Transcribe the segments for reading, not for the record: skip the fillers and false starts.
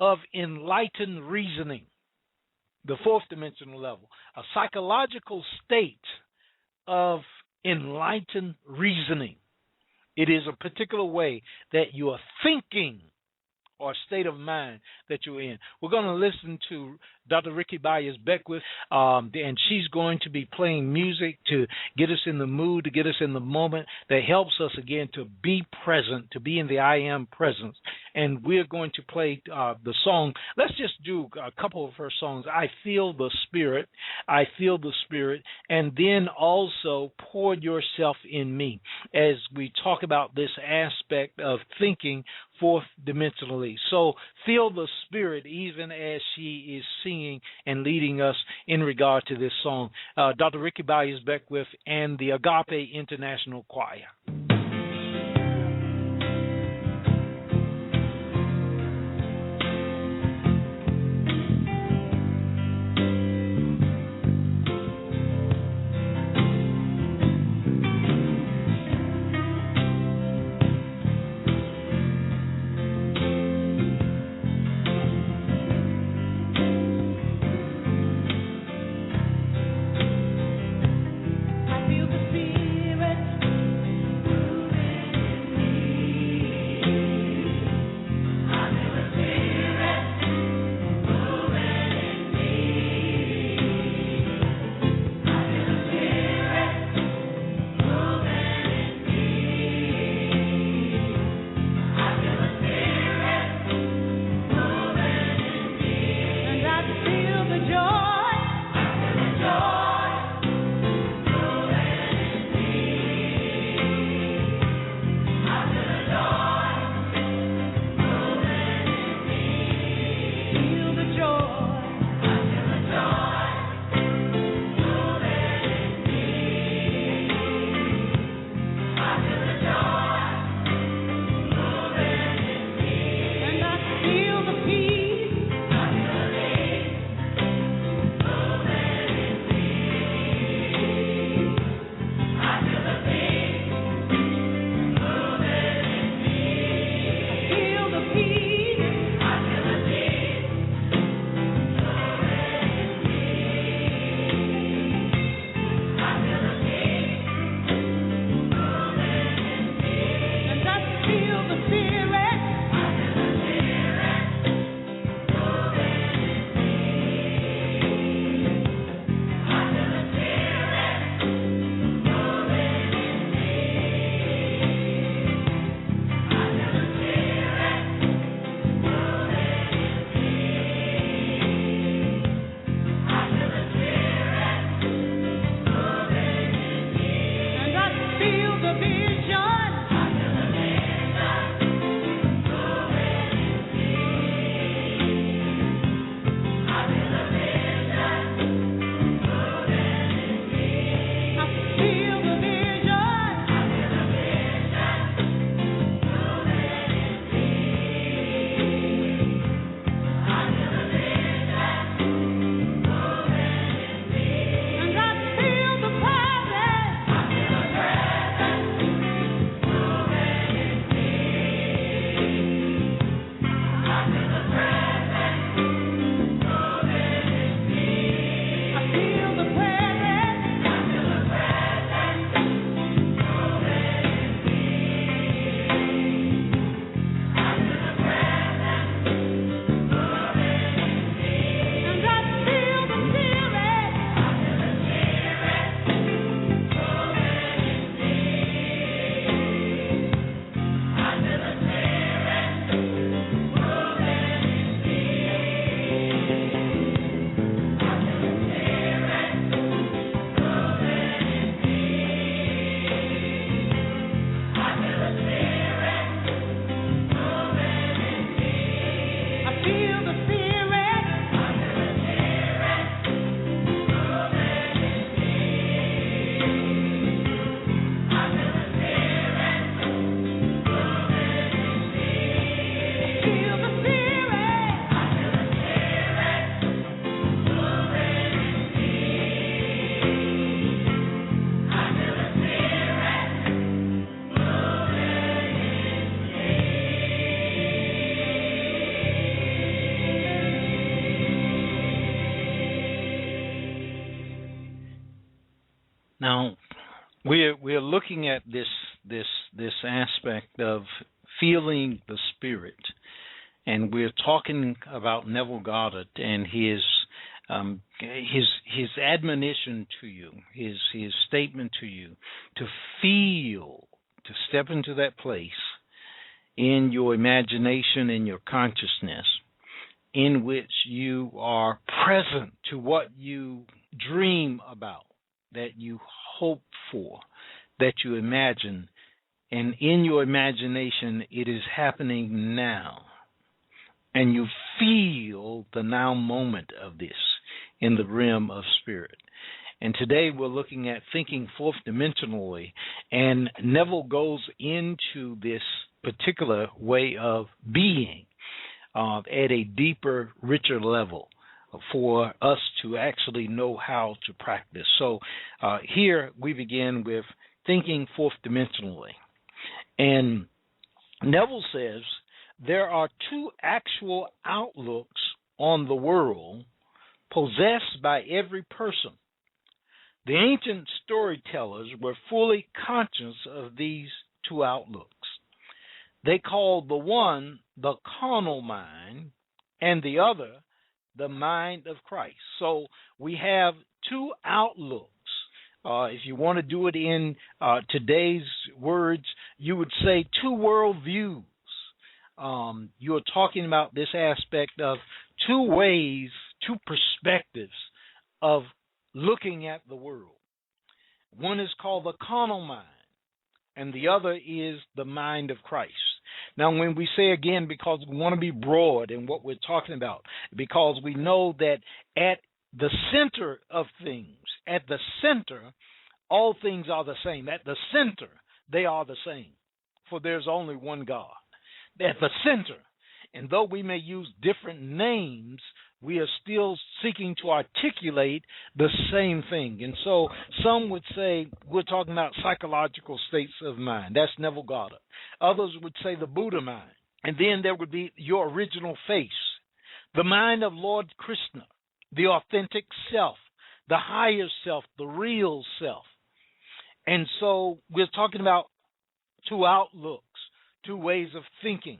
of enlightened reasoning, the fourth dimensional level, a psychological state of enlightened reasoning. It is a particular way that you are thinking or state of mind that you're in. We're going to listen to Dr. Ricky Byers Beckwith, and she's going to be playing music to get us in the mood, to get us in the moment, that helps us again to be present, to be in the I am presence. And we're going to play the song. Let's just do a couple of her songs. I Feel the Spirit, I Feel the Spirit, and then also Pour Yourself in Me, as we talk about this aspect of thinking fourth dimensionally. So feel the Spirit even as she is singing and leading us in regard to this song. Dr. Ricky Byers Beckwith and the Agape International Choir. I feel the spirit Now, we're looking at this aspect of feeling the Spirit, and we're talking about Neville Goddard and his admonition to you, his statement to you, to feel, to step into that place in your imagination, in your consciousness, in which you are present to what you dream about, that you hope for, that you imagine, and in your imagination it is happening now. And you feel the now moment of this in the realm of spirit. And today we're looking at thinking fourth dimensionally, and Neville goes into this particular way of being at a deeper, richer level for us to actually know how to practice. So here we begin with thinking fourth dimensionally. And Neville says there are two actual outlooks on the world possessed by every person. The ancient storytellers were fully conscious of these two outlooks. They called the one the carnal mind and the other the mind of Christ. So we have two outlooks. If you want to do it in today's words, you would say two worldviews. You're talking about this aspect of two ways, two perspectives of looking at the world. One is called the carnal mind, and the other is the mind of Christ. Now, when we say again, because we want to be broad in what we're talking about, because we know that at the center of things, at the center, all things are the same. At the center, they are the same, for there's only one God. At the center, and though we may use different names, we are still seeking to articulate the same thing. And so some would say we're talking about psychological states of mind. That's Neville Goddard. Others would say the Buddha mind. And then there would be your original face, the mind of Lord Krishna, the authentic self, the higher self, the real self. And so we're talking about two outlooks, two ways of thinking.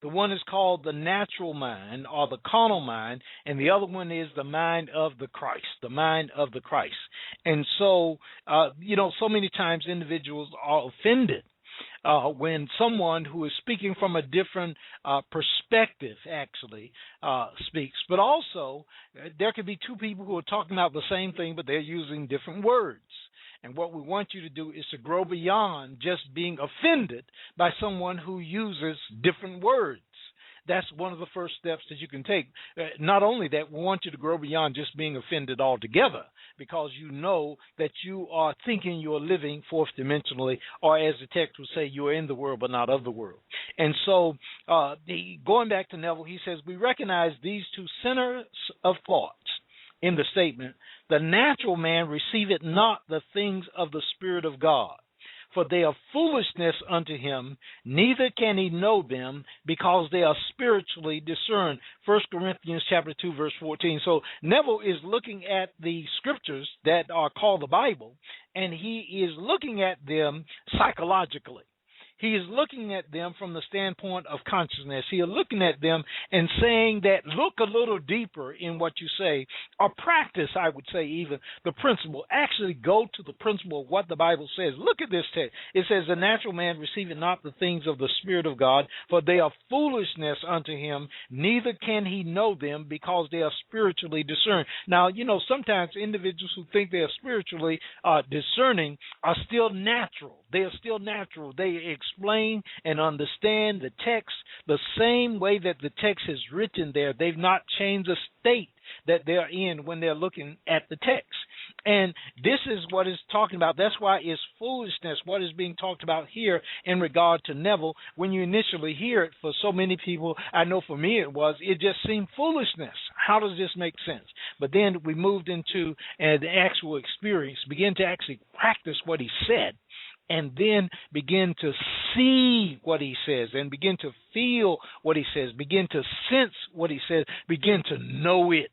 The one is called the natural mind or the carnal mind, and the other one is the mind of the Christ, the mind of the Christ. And so, so many times individuals are offended when someone who is speaking from a different perspective actually speaks. But also, there could be two people who are talking about the same thing, but they're using different words. And what we want you to do is to grow beyond just being offended by someone who uses different words. That's one of the first steps that you can take. Not only that, we want you to grow beyond just being offended altogether, because you know that you are thinking you're living fourth dimensionally, or as the text would say, you are in the world but not of the world. And so going back to Neville, he says, we recognize these two centers of thoughts in the statement. The natural man receiveth not the things of the Spirit of God, for they are foolishness unto him, neither can he know them, because they are spiritually discerned. 1 Corinthians chapter 2, verse 14. So Neville is looking at the scriptures that are called the Bible, and he is looking at them psychologically. He is looking at them from the standpoint of consciousness. He is looking at them and saying that look a little deeper in what you say, or practice, I would say, even the principle. Actually go to the principle of what the Bible says. Look at this text. It says, the natural man receiveth not the things of the Spirit of God, for they are foolishness unto him, neither can he know them, because they are spiritually discerned. Now, sometimes individuals who think they are spiritually discerning are still natural. They are still natural. They explain and understand the text the same way that the text is written there. They've not changed the state that they're in when they're looking at the text. And this is what is talking about. That's why it's foolishness, what is being talked about here in regard to Neville. When you initially hear it, for so many people, I know for me it just seemed foolishness. How does this make sense? But then we moved into the actual experience, begin to actually practice what he said, and then begin to see what he says, and begin to feel what he says, begin to sense what he says, begin to know it.